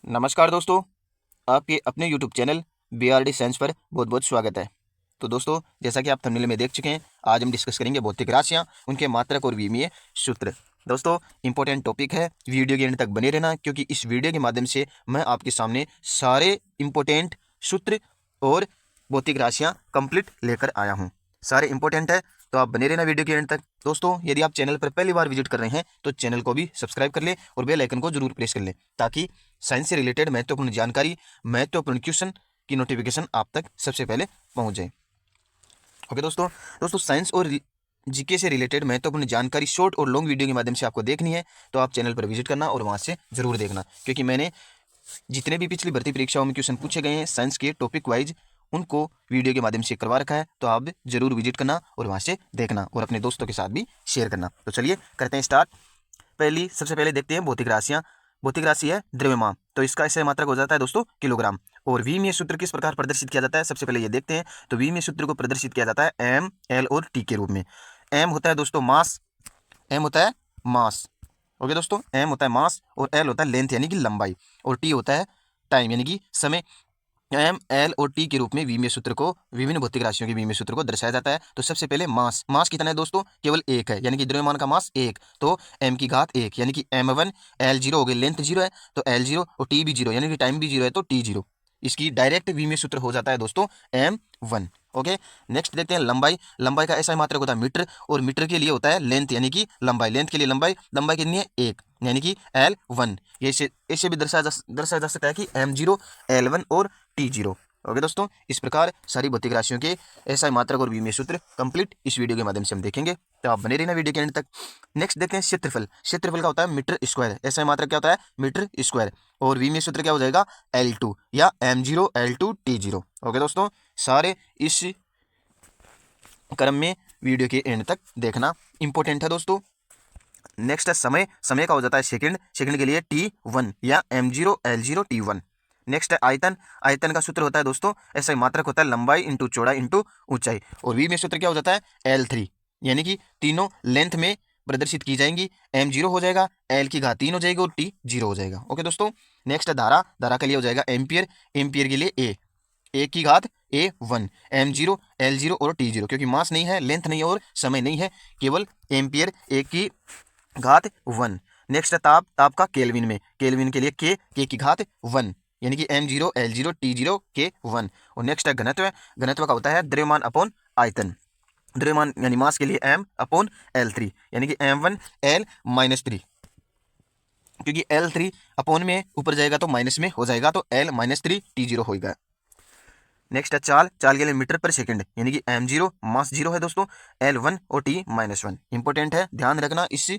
नमस्कार दोस्तों, आपके अपने YouTube चैनल BRD साइंस पर बहुत बहुत स्वागत है। तो दोस्तों, जैसा कि आप थंबनेल में देख चुके हैं, आज हम डिस्कस करेंगे भौतिक राशियाँ, उनके मात्रक और विमीय सूत्र। दोस्तों, इंपॉर्टेंट टॉपिक है, वीडियो के एंड तक बने रहना, क्योंकि इस वीडियो के माध्यम से मैं आपके सामने सारे इंपॉर्टेंट सूत्र और भौतिक राशियाँ कंप्लीट लेकर आया हूँ। सारे इंपॉर्टेंट है, तो आप बने रहना वीडियो के एंड तक। दोस्तों, यदि आप चैनल पर पहली बार विजिट कर रहे हैं तो चैनल को भी सब्सक्राइब कर लें और बेल आइकन को जरूर प्रेस कर लें, ताकि साइंस से रिलेटेड महत्वपूर्ण जानकारी, महत्वपूर्ण क्वेश्चन की नोटिफिकेशन आप तक सबसे पहले पहुंच जाए। ओके दोस्तों साइंस और जीके से रिलेटेड महत्वपूर्ण जानकारी शॉर्ट और लॉन्ग वीडियो के माध्यम से आपको देखनी है, तो आप चैनल पर विजिट करना और वहां से जरूर देखना, क्योंकि मैंने जितने भी पिछली भर्ती परीक्षाओं में क्वेश्चन पूछे गए हैं साइंस के टॉपिक वाइज, उनको वीडियो के माध्यम से करवा रखा है। तो आप जरूर विजिट करना और वहां से देखना और अपने दोस्तों के साथ भी शेयर करना। तो चलिए करते हैं स्टार्ट। सबसे पहले देखते हैं भौतिक राशियां। भौतिक राशि है द्रव्यमान, तो इसका ऐसे मात्रक हो जाता है दोस्तों किलोग्राम। और विमीय सूत्र किस प्रकार प्रदर्शित किया जाता है, सबसे पहले ये देखते हैं। तो विमीय सूत्र को प्रदर्शित किया जाता है एम, एल और टी के रूप में। एम होता है दोस्तों मास, एम होता है मास। ओके दोस्तों, एम होता है मास और एल होता है लेंथ यानी कि लंबाई, और टी होता है टाइम यानी कि समय। एम, एल और टी के रूप में विमीय सूत्र को, विभिन्न भौतिक राशियों के विमीय सूत्र को दर्शाया जाता है। तो सबसे पहले मास, मास कितना है दोस्तों, केवल एक है, यानी कि द्रव्यमान का मास एक। तो एम की घात एक, यानी कि m1, एल जीरो हो गई, लेंथ जीरो है तो एल जीरो, और टी भी जीरो यानी कि टाइम भी जीरो है तो टी जीरो। इसकी डायरेक्ट विमीय सूत्र हो जाता है दोस्तों m1। ओके, नेक्स्ट देखते हैं लंबाई। लंबाई का ऐसा मात्रक होता है मीटर, और मीटर के लिए होता है लेंथ यानी कि लंबाई। लेंथ के लिए लंबाई, लंबाई कितनी है एक, यानी कि L1। ये ऐसे भी दर्शाया जा सकता है कि m0, L1 और T0। ओके दोस्तों, इस प्रकार सारी भौतिक राशियों के ऐसा मात्रक और विमीय सूत्र कंप्लीट इस वीडियो के माध्यम से हम देखेंगे। तो आप बने रहना वीडियो के एंड तक। नेक्स्ट देखते हैं क्षेत्रफल। क्षेत्रफल का होता है मीटर स्क्वायर। ऐसा मात्रक क्या होता है, मीटर स्क्वायर। और विमीय सूत्र क्या हो जाएगा, L2 या m0, L2, T0। ओके दोस्तों, सारे इस क्रम में वीडियो के एंड तक देखना इंपॉर्टेंट है दोस्तों। नेक्स्ट है समय। समय का हो जाता है सेकंड, सेकंड के लिए T1 या m0, L0, T1। नेक्स्ट है आयतन। आयतन का सूत्र होता है दोस्तों, ऐसा ही मात्रक होता है लंबाई इंटू चौड़ाई इंटू ऊंचाई। और वी में सूत्र क्या हो जाता है, L3, यानी कि तीनों लेंथ में प्रदर्शित की जाएंगी। m0 हो जाएगा, L की घात 3 हो जाएगी और T0 हो जाएगा। ओके दोस्तों, नेक्स्ट है धारा। धारा के लिए हो जाएगा एम्पियर। एम्पियर के लिए ए की घात A1, m0, L0 और T0, क्योंकि मास नहीं है, लेंथ नहीं है और समय नहीं है, केवल एम्पियर, ए की घात 1। नेक्स्ट है ताप। ताप का केल्विन में, केल्विन के लिए के की घात 1, यानी कि m0, L0, T0, K1। और नेक्स्ट है घनत्व। घनत्व का होता है द्रव्यमान अपॉन आयतन। द्रव्यमान यानी मास के लिए m अपॉन L3, यानी कि m1 L-3, क्योंकि L3 अपॉन में ऊपर जाएगा तो माइनस में हो जाएगा, तो L-3 T0 होगा। नेक्स्ट है चाल। चाल के लिए मीटर पर सेकंड, यानी कि m0 मास जीरो है दोस्तों, L1 और T-1 इंपॉर्टेंट है, ध्यान रखना। इस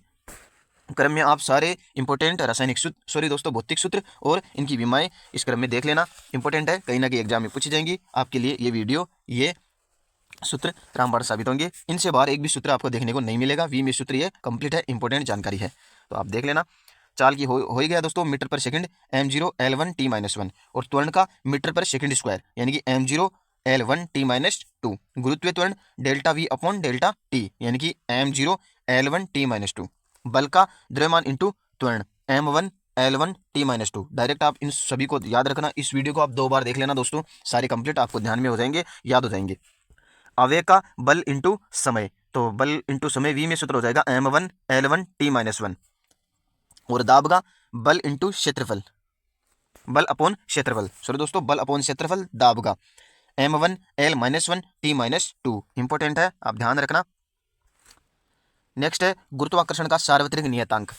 क्रम में आप सारे इंपॉर्टेंट रासायनिक सूत्र, सॉरी दोस्तों भौतिक सूत्र और इनकी विमाएं इस क्रम में देख लेना, इंपॉर्टेंट है, कहीं ना कहीं एग्जाम में पूछी जाएंगी। आपके लिए ये वीडियो, ये सूत्र रामबाण साबित होंगे। इनसे बाहर एक भी सूत्र आपको देखने को नहीं मिलेगा। वी में सूत्र ये कंप्लीट है, इंपॉर्टेंट जानकारी है, तो आप देख लेना। चाल की हो ही गया दोस्तों, मीटर पर सेकंड m0, L1, T-1। और त्वरण का मीटर पर सेकंड स्क्वायर, यानी कि m0, L1, T-2। गुरुत्व त्वरण delta we upon delta T, यानी कि m0, L1, T-2। बल का द्रव्यमान इंटू त्वरण m1, L1, T-2। डायरेक्ट आप इन सभी को याद रखना। इस वीडियो को आप 2 बार देख लेना दोस्तों, सारे कंप्लीट आपको ध्यान में हो जाएंगे, याद हो जाएंगे। आवेग का बल इंटू समय, तो बल इंटू समय वी में सूत्र हो जाएगा m1, L1, T-1। और दाब का बल इंटू क्षेत्रफल, बल अपॉन क्षेत्रफल, सॉरी दोस्तों बल अपॉन क्षेत्रफल दाब का m1, L-1, T-2। इंपॉर्टेंट है, आप ध्यान रखना। नेक्स्ट है गुरुत्वाकर्षण का सार्वत्रिक नियतांक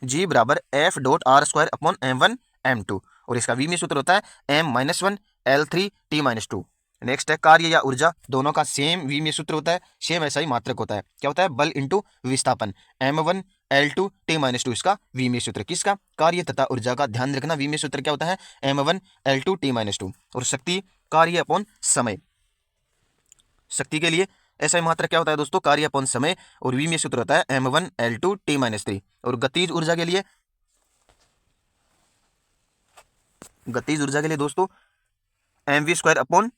जी बराबर F.r² अपॉन m1, m2। और इसका विमीय सूत्र होता है m-1, L3, T-2। नेक्स्ट है कार्य या ऊर्जा, दोनों का सेम विमीय सूत्र होता है, सेम ऐसा ही मात्रक होता है। क्या होता है, बल इंटू विस्थापन, m1, L2, T-2। इसका विमीय सूत्र, किसका, कार्य तथा ऊर्जा का, ध्यान रखना। विमीय सूत्र क्या होता है, m1, L2, T-2। और शक्ति, कार्य अपॉन समय। शक्ति के लिए ऐसा ही मात्रक क्या होता है दोस्तों, कार्य अपॉन समय। और विमीय सूत्र होता है m1, L2, T-3। और गतिज ऊर्जा के लिए, गतिज ऊर्जा के लिए दोस्तों mv² अपॉन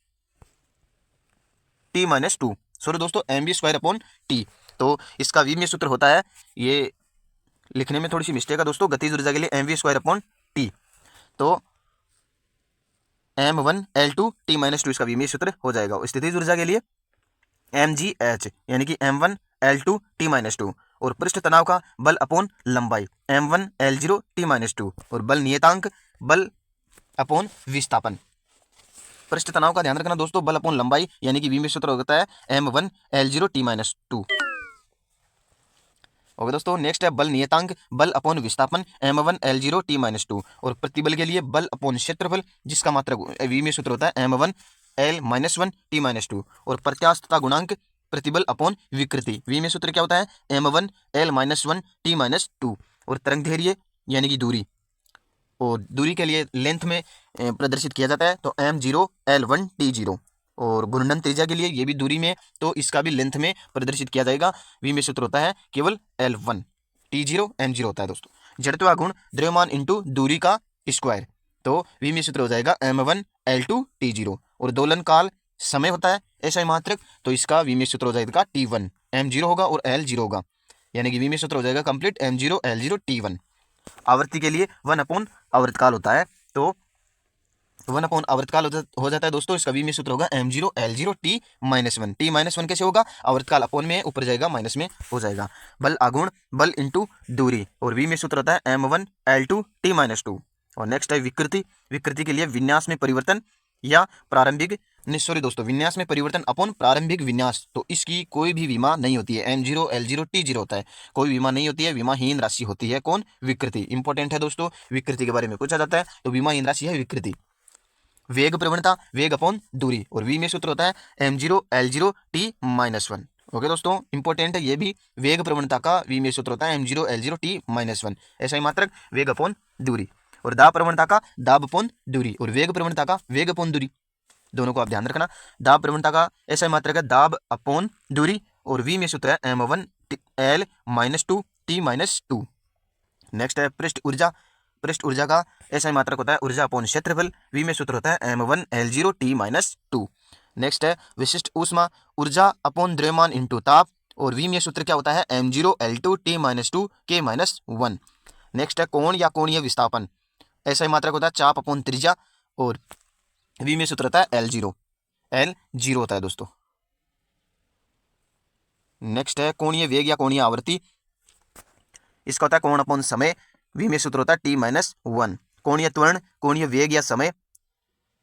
T-2, सॉरी दोस्तों mv² अपॉन टी। तो इसका विमीय सूत्र होता है, ये लिखने में थोड़ी सी मिस्टेक है दोस्तों। गतिज ऊर्जा के लिए mv² अपॉन टी, तो m1l2 t-2 इसका विमीय सूत्र हो जाएगा। स्थितिज ऊर्जा के लिए mgh यानी कि m1l2 t-2, और पृष्ठ तनाव का बल अपोन लंबाई m1l0 t-2, और बल नियतांक बल अपोन विस्थापन। पृष्ठ तनाव का ध्यान रखना दोस्तों, बल अपोन लंबाई यानी कि विमीय सूत्र होता है m1l0 t-2। ओके दोस्तों, नेक्स्ट है बल नियतांक बल अपोन विस्थापन m1l0 t-2, और प्रतिबल के लिए बल अपोन क्षेत्रफल जिसका मात्रक विमीय सूत्र होता है m1l-1 t-2, और प्रत्यास्थता गुणांक प्रतिबल अपोन विकृति विमीय सूत्र क्या होता है m1l-1 t-2, और तरंग दैर्ध्य यानी कि दूरी, और दूरी के लिए लेंथ में प्रदर्शित किया जाता है तो m0l1 t0, और घूर्णन त्रिज्या के लिए ये भी दूरी में तो इसका भी लेंथ में प्रदर्शित किया जाएगा। विमीय सूत्र होता है केवल l1, t0 m0 होता है दोस्तों। जड़त्व गुण द्रव्यमान इंटू दूरी का स्क्वायर, तो विमीय सूत्र हो जाएगा m1l2 t0, और दोलन काल समय होता है ऐसा मात्रक, तो इसका विमीय सूत्र हो जाएगा t1, m0 होगा और l0 होगा, यानी कि विमीय सूत्र हो जाएगा कंप्लीट m0 l0 t1। आवर्ती के लिए 1 आवर्तकाल होता है, तो 1 आवर्तकाल हो जाता है दोस्तों। इसका विमीय सूत्र होगा m0 l0 t-1। t-1 कैसे होगा, आवर्तकाल अपोन में ऊपर जाएगा माइनस में हो जाएगा। बल आघूर्ण बल इंटू दूरी, और विमीय सूत्र होता है m1l2 t-2। और नेक्स्ट है विकृति। विकृति के लिए विन्यास में परिवर्तन या प्रारंभिक दोस्तों विन्यास में परिवर्तन अपोन प्रारंभिक विन्यास, तो इसकी कोई भी विमा नहीं होती है, m0 l0 t0 होता है, कोई विमा नहीं होती है, विमाहीन राशि होती है। कौन, विकृति। इंपॉर्टेंट है दोस्तों, विकृति के बारे में पूछा जाता है तो विमाहीन राशि है विकृति। वेग प्रवणता वेग अपॉन दूरी, और वी में सूत्र होता है m0 l0 t-1। ओके दोस्तों, इंपॉर्टेंट है ये भी, वेग प्रवणता का वी में सूत्र होता है m0 l0 t-1, ऐसा ही मात्रक वेग अपॉन दूरी। और दाब प्रवणता का दाब अपॉन दूरी, और वेग प्रवणता का वेग अपॉन दूरी, दोनों को आप ध्यान रखना। दाब प्रवणता का ऐसा ही मात्रक है दाब अपॉन दूरी, और वी में सूत्र है m1l-2 t-2। नेक्स्ट है पृष्ठ ऊर्जा। पृष्ठ ऊर्जा का ऐसा ही मात्रक होता है ऊर्जा अपॉन क्षेत्रफल, वी में सूत्र होता है m1l0 t-2। नेक्स्ट है विशिष्ट ऊष्मा, ऊर्जा अपॉन द्रव्यमान इंटू ताप, और वी में सूत्र क्या होता है m0 l2 t-2 k-1। Next है कोण या कोणीय विस्थापन, ऐसा ही मात्रक होता है चाप अपॉन त्रिज्या, और वी में सूत्र होता है l0 होता है दोस्तों। नेक्स्ट है कोणीय वेग या कोणीय आवर्ती, इसका होता है कोण अपॉन समय, वी में सूत्र होता है t-1। कोणीय त्वरण कोणीय वेग या समय,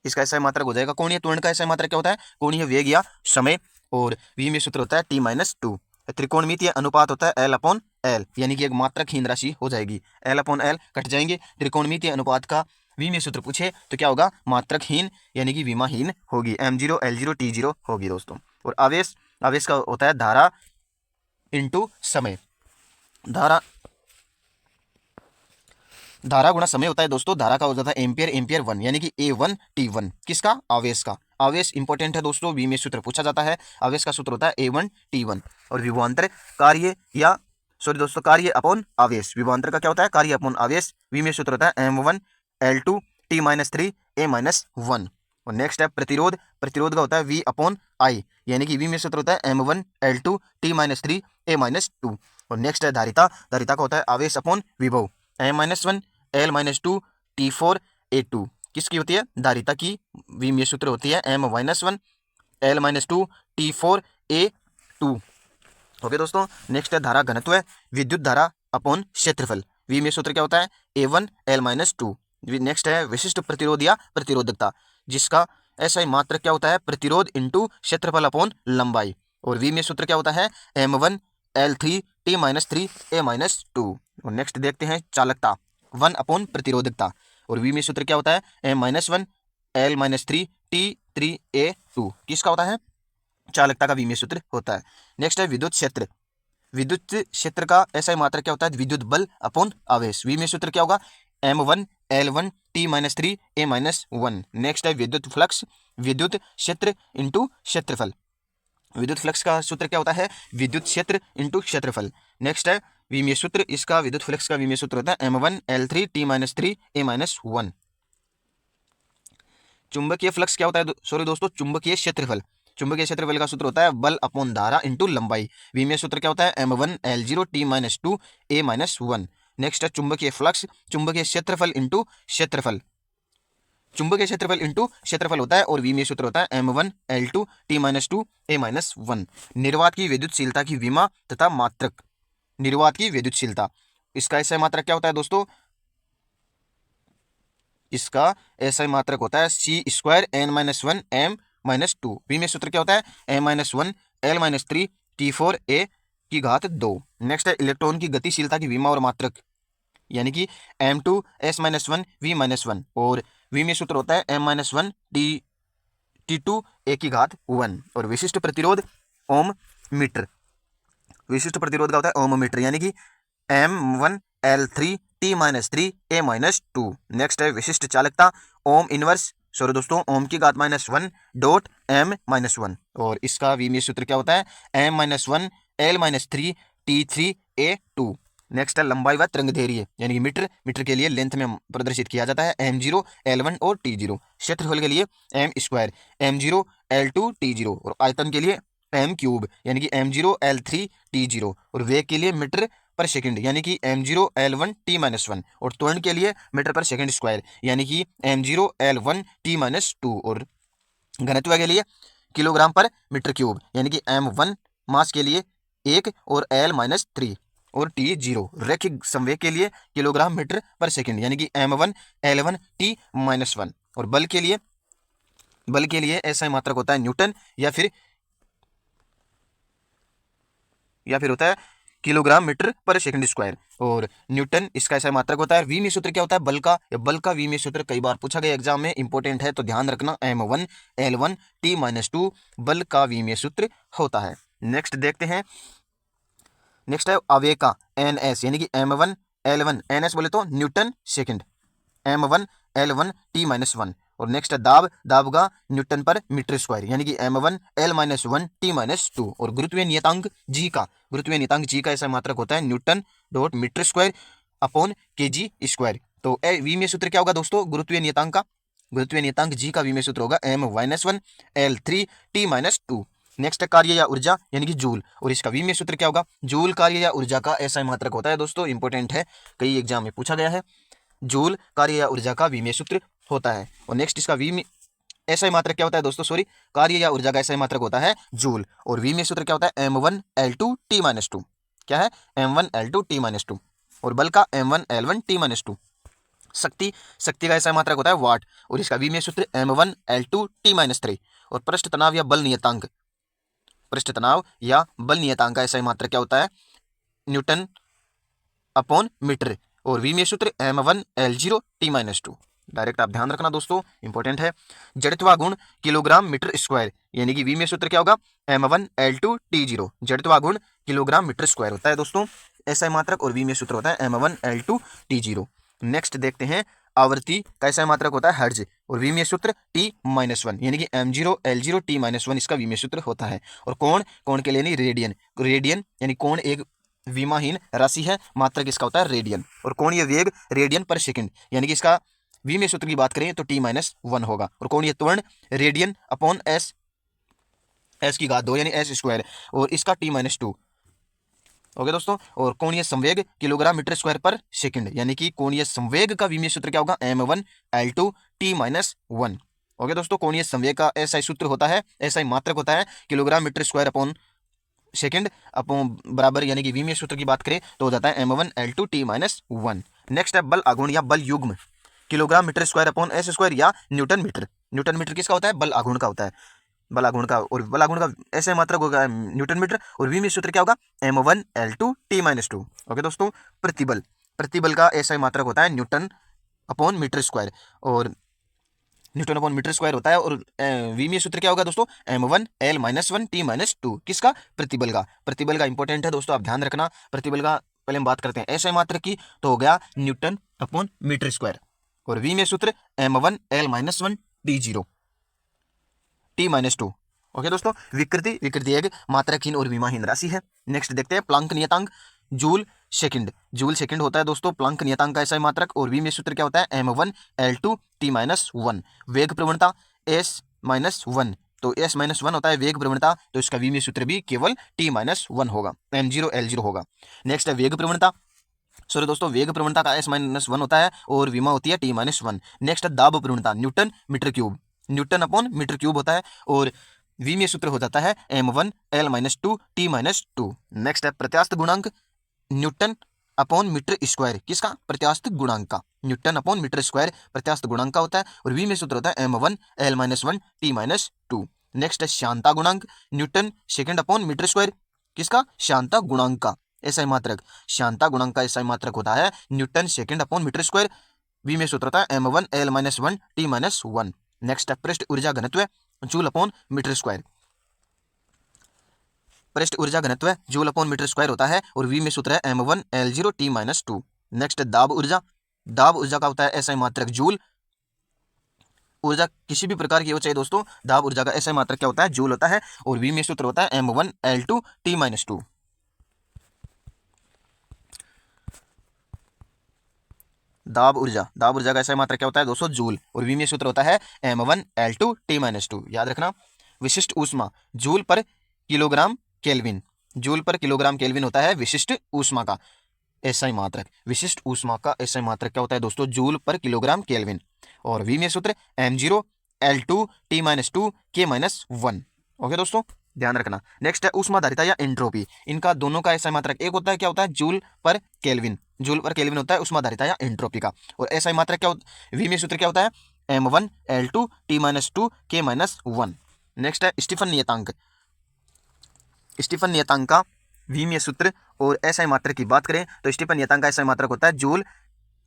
इसका ऐसा मात्रक हो जाएगा कोणीय त्वरण का ऐसा मात्रक क्या होता है कोणीय वेग या समय, और वी में सूत्र होता है t-2। त्रिकोणमितीय अनुपात होता है l/l, यानी कि एक मात्रकहीन राशि हो जाएगी, l/l कट जाएंगे। त्रिकोणमितीय अनुपात का वी में सूत्र पूछे तो क्या होगा मात्रकहीन, यानी कि विमाहीन होगी, m0 l0 t0 होगी दोस्तों। और आवेश, आवेश का होता है धारा इंटू समय, धारा गुणा समय होता है दोस्तों। धारा का हो जाता है एम्पियर, एम्पियर 1, यानी कि a1 t1, किसका, आवेश का। आवेश इंपॉर्टेंट है दोस्तों, वी में सूत्र पूछा जाता है, आवेश का सूत्र होता है a1 t1। और विभवांतर कार्य या दोस्तों कार्य अपॉन आवेश, विभवांतर का क्या होता है कार्य अपॉन आवेश, वी में सूत्र होता है m1 l2 t-3 a-1। और नेक्स्ट है प्रतिरोध। प्रतिरोध का होता है v अपॉन i, यानी कि वी में सूत्र होता है m1 l2 t-3 a-2। और नेक्स्ट है धारिता। धारिता का होता है आवेश अपॉन विभव, m-1 l-2 t4 a2, किसकी होती है धारिता की विमीय सूत्र होती है m-1 l-2 t4 a2। Okay दोस्तों, नेक्स्ट है धारा घनत्व। विद्युत धारा अपॉन क्षेत्रफल, विमीय सूत्र क्या होता है a1 l-2। नेक्स्ट है विशिष्ट प्रतिरोध या प्रतिरोधकता, जिसका ऐसा ही मात्रक क्या होता है प्रतिरोध इंटू क्षेत्रफल अपॉन लंबाई, और विमीय सूत्र क्या होता है m1 l3 t-3 a-2। और नेक्स्ट देखते हैं चालकता 1 अपॉन प्रतिरोधकता, और वी में सूत्र क्या होता है m-1 l-3 t-3 a2, किसका होता है चालकता का वी में सूत्र होता है। नेक्स्ट है विद्युत क्षेत्र। विद्युत क्षेत्र का ऐसा ही मात्रक क्या होता है विद्युत बल अपॉन आवेश, वी में सूत्र क्या होगा m1 l1 t-3 a-1। Next है विद्युत फ्लक्स। विद्युत क्षेत्र इंटू क्षेत्रफल, विद्युत फ्लक्स का सूत्र क्या होता है विद्युत क्षेत्र इंटू क्षेत्रफल। नेक्स्ट है विमीय सूत्र, इसका विद्युत फ्लक्स का विमीय सूत्र होता है m1 l3 t-3 a-1। चुंबकीय फ्लक्स क्या होता है दोस्तों चुंबकीय क्षेत्रफल। चुंबकीय क्षेत्रफल का सूत्र होता है बल अपॉन धारा इंटू लंबाई, विमीय सूत्र क्या होता है m1 l0 t-2 a-1। Next है चुंबकीय फ्लक्स, चुंबकीय क्षेत्रफल इंटू क्षेत्रफल, चुंबकीय क्षेत्रफल इंटू क्षेत्रफल होता है और विमीय सूत्र होता है m1 L2 T-2 A-1। निर्वात की विद्युतशीलता की विमा तथा मात्रक, निर्वात की विद्युतशीलता, इसका ऐसा मात्रक क्या होता है दोस्तों, इसका ऐसा मात्रक होता है C²N-1M-2। विमीय सूत्र क्या होता है M-1L-3 T4A⁴। नेक्स्ट है इलेक्ट्रॉन की गतिशीलता की विमा और मात्रक, यानी कि M2S-1 और विमीय सूत्र होता है M-1 T2A⁴ और विशिष्ट प्रतिरोध ओम मीटर, विशिष्ट प्रतिरोध का होता है ओम मीटर, यानी कि M1L3 T-3 A-2। नेक्स्ट है विशिष्ट चालकता ओम इनवर्स, सॉरी दोस्तों, ओम की घात -1 डॉट M-1 और इसका विमीय सूत्र क्या होता है M-1L-3 T3A⁴। नेक्स्ट है लंबाई व तरंगदैर्घ्य, यानी कि मीटर, मीटर के लिए लेंथ में प्रदर्शित किया जाता है M0 L1 और T0। क्षेत्रफल के लिए M² M0 L2 T0 और आयतन के लिए M³ यानी कि M0 L3 T0 और वेग के लिए मीटर पर सेकंड यानी कि M0 L1 T-1 और त्वरण के लिए मीटर पर सेकंड स्क्वायर यानी कि M0 L1 T-2 और घनत्व के लिए किलोग्राम पर मीटर क्यूब यानी कि M1 मास के लिए 1 और L-3 और T0 रैखिक संवेग के लिए किलोग्राम मीटर पर सेकंड यानी कि M1 L1 T-1 और बल के लिए ऐसा मात्रक होता है न्यूटन या फिर होता है किलोग्राम मीटर पर सेकंड स्क्वायर और न्यूटन इसका ऐसा मात्रक होता है। विमीय सूत्र क्या होता है बल का, या बल का विमीय सूत्र कई बार पूछा गया एग्जाम में, इंपॉर्टेंट है तो ध्यान रखना, M1 L1 T-2 बल का विमीय सूत्र होता है। नेक्स्ट देखते हैं, नेक्स्ट है आवेग का NS यानी कि M1 L1 NS बोले तो Newton second M1 L1 T-1 और नेक्स्ट है दाब, दाब का न्यूटन पर मीटर स्क्वायर यानी कि M1 L-1 T-2 और गुरुत्वीय नियतांक G का, गुरुत्वीय नियतांक G का ऐसा मात्रक होता है newton dot metre square upon kg square. तो विमीय सूत्र क्या होगा दोस्तों गुरुत्वीय नियतांक का, गुरुत्वीय नियतांक G का विमीय सूत्र होगा M-1 L3 T-2। नेक्स्ट है कार्य या ऊर्जा यानी कि जूल और इसका विमीय सूत्र क्या होगा, जूल कार्य या ऊर्जा का ऐसा मात्रक होता है दोस्तों, इंपॉर्टेंट है, कई एग्जाम में पूछा गया है, जूल कार्य या ऊर्जा का विमीय सूत्र होता है। और नेक्स्ट इसका ऐसा मात्रक क्या होता है दोस्तों, सॉरी, कार्य या ऊर्जा का ऐसा मात्रक होता है जूल और विमीय सूत्र क्या होता है M1 L2 T-2, क्या है M1 L2 T-2 और बल का M1 L1 T-2। शक्ति, शक्ति का ऐसा मात्रक होता है वाट और इसका विमीय सूत्र M1 L2 T-3 और पृष्ठ तनाव या बल नियतांक, पृष्ठ तनाव या बल नियतांक का ऐसा मात्रक क्या होता है न्यूटन अपॉन मीटर और विमीय सूत्र M1 L0 T-2। डायरेक्ट आप ध्यान रखना दोस्तों, इंपॉर्टेंट है। जड़त्वा गुण किलोग्राम मीटर स्क्वायर यानी कि विमीय सूत्र क्या होगा M1 L2 T0, जड़त्वा गुण किलोग्राम मीटर स्क्वायर होता है दोस्तों ऐसा मात्रक और विमीय सूत्र होता है M1 L2 T0। नेक्स्ट देखते हैं आवृत्ति का ऐसा मात्रक होता है हर्ज और विमीय सूत्र T-1 यानी कि M0 L0 T-1 इसका विमीय सूत्र होता है। और कोण, कोण के लिए नहीं रेडियन, रेडियन यानी कोण एक विमाहीन राशि है, मात्रक इसका होता है रेडियन और कोणीय वेग रेडियन पर सेकंड यानी कि इसका विमीय सूत्र की बात करें तो T-1 होगा और कोणीय त्वरण रेडियन अपॉन S, S की घात 2 यानी S स्क्वायर और इसका T-2 ओके दोस्तों। और कोणीय संवेग किलोग्राम मीटर स्क्वायर पर सेकंड यानी कि कोणीय संवेग का विमीय सूत्र क्या होगा M1 L2 T-1 ओके दोस्तों। कोणीय संवेग का ऐसा ही सूत्र होता है, ऐसा ही मात्रक होता है kilogram metre square upon second upon बराबर यानी कि विमीय सूत्र की बात करें तो हो जाता है M1 L2 T-1। नेक्स्ट है बल आघूर्ण या बल युग्म kilogram metre square upon S square या न्यूटन मीटर, न्यूटन मीटर किसका होता है बल आघूर्ण का होता है, बल आघूर्ण का, और बल आघूर्ण का ऐसे मात्रक होगा न्यूटन मीटर और विमीय सूत्र क्या होगा M1 L2 T-2 ओके दोस्तों। प्रतिबल, प्रतिबल का ऐसा ही मात्रक होता है न्यूटन अपॉन मीटर स्क्वायर और न्यूटन अपॉन मीटर स्क्वायर होता है और विमीय सूत्र क्या होगा दोस्तों M1 L-1 T-2 किसका प्रतिबल का, प्रतिबल का इंपॉर्टेंट है दोस्तों, आप ध्यान रखना। प्रतिबल का पहले हम बात करते हैं ऐसे मात्रक की तो हो गया न्यूटन अपॉन मीटर स्क्वायर और विमीय सूत्र M1 L-1 T-2 ओके दोस्तों। विकृति, विकृति एक मात्रकहीन और विमाहीन राशि है। नेक्स्ट देखते हैं प्लांक नियतांक जूल सेकंड, जूल सेकंड होता है दोस्तों प्लांक नियतांक का ऐसा ही मात्रक और विमीय सूत्र क्या होता है M1 L2 T-1। वेग प्रवणता S-1 तो S-1 होता है वेग प्रवणता तो इसका विमीय सूत्र भी केवल T-1 होगा, M0 L0 होगा। नेक्स्ट है वेग प्रवणता सॉरी दोस्तों, वेग प्रवणता का S-1 होता है और विमा होती है T-1। नेक्स्ट है दाब प्रवणता, newton metre cube, newton upon metre cube होता है और विमीय सूत्र हो जाता है M1 L-2 T-2। नेक्स्ट है प्रत्यास्थ गुणांक, न्यूटन अपॉन मीटर स्क्वायर, किसका? प्रत्यास्थ गुणांक का, न्यूटन अपॉन मीटर स्क्वायर प्रत्यास्थ गुणांक का होता है और विमीय सूत्र होता है M1 L-1 T-2। नेक्स्ट है श्यानता गुणांक, newton second upon metre square, किसका? श्यानता गुणांक का एसआई मात्रक, श्यानता गुणांक का एसआई मात्रक होता है newton second upon metre square, विमीय सूत्र होता है M1 L-1 T-1। नेक्स्ट है पृष्ठ ऊर्जा घनत्व, जूल अपॉन मीटर स्क्वायर, पृष्ठ ऊर्जा घनत्व जूल अपॉन मीटर स्क्वायर होता है और वी में सूत्र है M1 L0 T-2। नेक्स्ट दाब ऊर्जा, दाब ऊर्जा का होता है एसआई मात्रक जूल, ऊर्जा किसी भी प्रकार की हो चाहे दोस्तों, दाब ऊर्जा का एसआई मात्रक क्या होता है? जूल होता है और वी में सूत्र होता है M1 L2 T-2। दाब ऊर्जा, दाब ऊर्जा का एसआई मात्रक क्या होता है दोस्तों? जूल और वी में सूत्र होता है M1 L2 T-2। याद रखना। विशिष्ट ऊष्मा, जूल पर किलोग्राम केल्विन, जूल पर किलोग्राम केल्विन होता है विशिष्ट ऊष्मा का एसआई मात्रक। विशिष्ट ऊष्मा का एसआई मात्रक क्या होता है दोस्तों? जूल पर किलोग्राम केल्विन और वी में सूत्र M0 L2 T-2 K-1। Okay दोस्तों, ध्यान रखना। नेक्स्ट है ऊष्माधारिता या एंट्रोपी, इनका दोनों का एसआई मात्रक एक होता है, क्या होता है? जूल पर केल्विन, जूल पर केल्विन होता है ऊष्माधारिता या एंट्रोपी का और एसआई मात्रक क्या होता है? वी में सूत्र क्या होता है? M1 L2 T-2 K-1। Next है स्टीफन नियतांक, स्टीफन नियतांक का विमीय सूत्र और एसआई मात्रक की बात करें तो स्टीफन नियतांक का एसआई मात्रक होता है जूल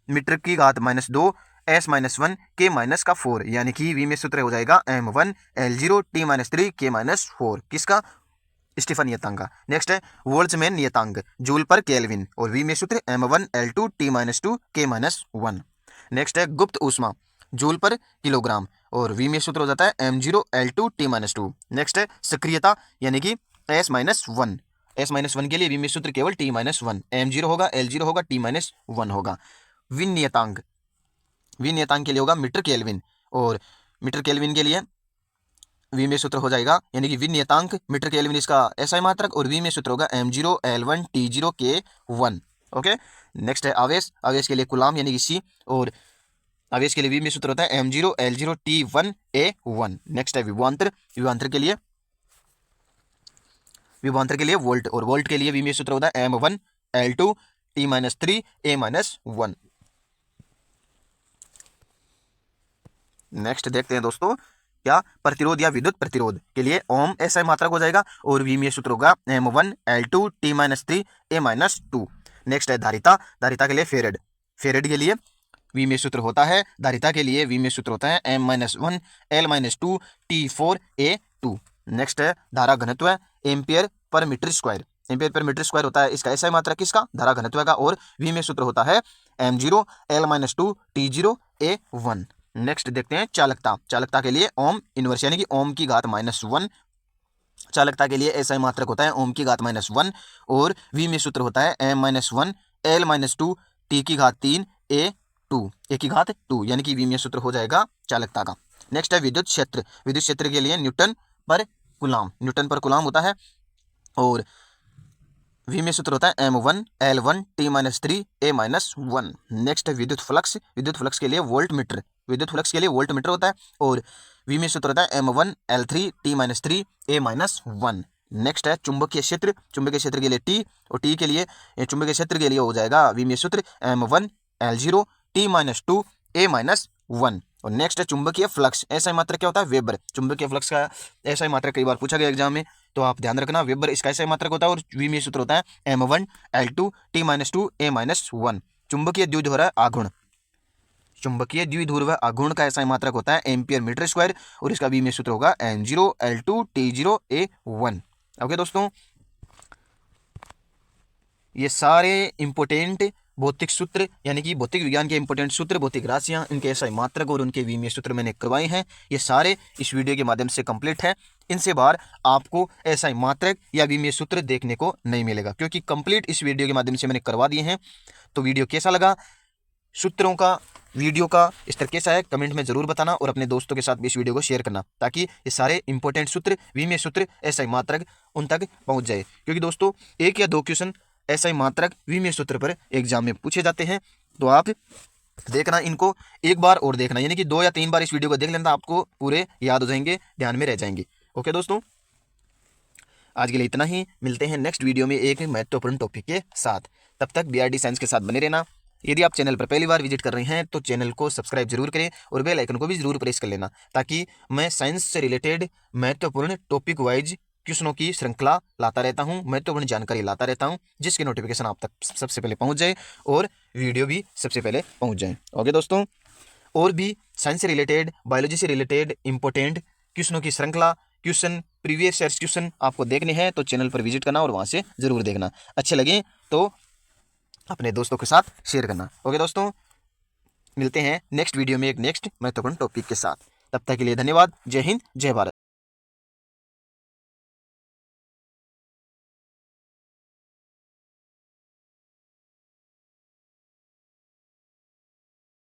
मीटर की घात -2 S-1 K-4, यानी कि विमीय सूत्र हो जाएगा M1 L0 T-3 K-4, किसका? स्टीफन नियतांक का। नेक्स्ट है बोल्ट्जमैन नियतांक, जूल पर केल्विन और विमीय सूत्र M1 L2 T-2 K-1। Next है गुप्त ऊष्मा, जूल पर किलोग्राम और विमीय सूत्र हो जाता है M0 L2 T-2। नेक्स्ट है सक्रियता, यानी कि S-1, S-1 के लिए विमीय सूत्र केवल T-1, M0 होगा, L0 होगा, T-1 होगा। विनियतांक, विनियतांक के लिए होगा मीटर केल्विन और मीटर केल्विन के लिए विमीय सूत्र हो जाएगा, यानी कि विनियतांक मीटर केल्विन इसका एसआई मात्रक और विमीय सूत्र होगा M0 L1 T0 K-1। Okay. Next है आवेश, आवेश के लिए कूलाम यानी कि C और आवेश के लिए विमीय सूत्र होता है M0 L0 T1 A1। Next है विभवांतर, विभवांतर के लिए, विभवांतर के लिए वोल्ट और वोल्ट के लिए विमीय सूत्र होता है M1 L2 T-3 A-1। Next देखते हैं दोस्तों, क्या प्रतिरोध या विद्युत प्रतिरोध के लिए ओम एसआई मात्रक हो जाएगा और विमीय सूत्र होगा M1 L2 T-3 A-2। Next है धारिता, धारिता के लिए फेरेड, फेरेड के लिए विमीय सूत्र होता है, धारिता के लिए विमीय सूत्र होता है M-1 L-2 T4 A-2। Next है धारा घनत्व, ampere per metre square, ampere per metre square होता है इसका एसआई मात्रक, किसका? धारा घनत्व का और विमीय सूत्र होता है M0 L-2 T0 A-1। Next देखते हैं चालकता, चालकता के लिए ओम इनवर्स यानी कि ओम की घात -1, चालकता के लिए एसआई मात्रक होता है ओम की घात -1 और विमीय सूत्र होता है M-1 L-2 T की घात 3 A-2, A की घात 2, यानी कि विमीय सूत्र हो जाएगा चालकता का। नेक्स्ट है विद्युत क्षेत्र, विद्युत क्षेत्र के लिए न्यूटन पर कूलाम, न्यूटन पर कूलाम होता है और विमीय सूत्र होता है M1 L1 T-3 A-1। Next है विद्युत फ्लक्स, विद्युत फ्लक्स के लिए वोल्ट मीटर, विद्युत फ्लक्स के लिए वोल्ट मीटर होता है और विमीय सूत्र होता है M1 L3 T-3 A-1। Next है चुंबकीय क्षेत्र, चुंबकीय क्षेत्र के लिए T और T के लिए चुंबकीय क्षेत्र के लिए हो जाएगा विमीय सूत्र M1 L0 T-2 A-1। और नेक्स्ट है चुंबकीय फ्लक्स, एसआई मात्रक क्या होता है? वेबर, चुंबकीय फ्लक्स का एसआई मात्रक कई बार पूछा गया एग्जाम में, तो आप ध्यान रखना वेबर इसका एसआई मात्रक होता है और विमीय सूत्र होता है M1 L2 T-2 A-1। चुंबकीय द्विध्रुव आघूर्ण, चुंबकीय द्विध्रुव आघूर्ण का एसआई मात्रक होता है एम्पियर मीटर स्क्वायर और इसका विमीय सूत्र होगा M0 L2 T0 A-1। Okay दोस्तों, ये सारे इंपोर्टेंट भौतिक सूत्र यानी कि भौतिक विज्ञान के इंपोर्टेंट सूत्र, भौतिक राशियां, इनके एसआई मात्रक और उनके विमीय सूत्र मैंने करवाए हैं। ये सारे इस वीडियो के माध्यम से कंप्लीट है। इनसे बाहर आपको एसआई मात्रक या विमीय सूत्र देखने को नहीं मिलेगा क्योंकि कंप्लीट इस वीडियो के माध्यम से मैंने करवा दिए हैं। तो वीडियो कैसा लगा, सूत्रों का, वीडियो का स्तर कैसा है, कमेंट में जरूर बताना और अपने दोस्तों के साथ भी इस वीडियो को शेयर करना ताकि ये सारे इंपॉर्टेंट सूत्र, विमीय सूत्र, एसआई मात्रक उन तक पहुंच जाए। क्योंकि दोस्तों एक या दो क्वेश्चन SI मात्रक विमीय सूत्र पर एग्जाम में पूछे जाते हैं। तो आप देखना, इनको एक बार और देखना, यानी कि 2 या 3 बार इस वीडियो को देख लेना, आपको पूरे याद हो जाएंगे, ध्यान में रह जाएंगे। ओके दोस्तों, आज के लिए इतना ही। मिलते हैं नेक्स्ट वीडियो में एक महत्वपूर्ण टॉपिक के साथ। तब तक BRD साइंस के साथ बने रहना। यदि आप चैनल पर पहली बार विजिट कर रहे हैं तो चैनल को सब्सक्राइब जरूर करें और बेल आइकन को भी जरूर प्रेस कर लेना, ताकि मैं साइंस से रिलेटेड महत्वपूर्ण टॉपिक वाइज क्वेश्चनों की श्रृंखला लाता रहता हूं, महत्वपूर्ण जानकारी लाता रहता हूं, जिसकी नोटिफिकेशन आप तक सबसे पहले पहुंच जाए और वीडियो भी सबसे पहले पहुंच जाए। ओके दोस्तों, और भी साइंस से रिलेटेड, बायोलॉजी से रिलेटेड इंपॉर्टेंट क्वेश्चनों की श्रृंखला, क्वेश्चन, प्रीवियस ईयर क्वेश्चन आपको देखने हैं तो चैनल पर विजिट करना और वहां से जरूर देखना। अच्छे लगे तो अपने दोस्तों के साथ शेयर करना। ओके दोस्तों, मिलते हैं नेक्स्ट वीडियो में एक नेक्स्ट महत्वपूर्ण टॉपिक के साथ। तब तक के लिए धन्यवाद। जय हिंद, जय भारत।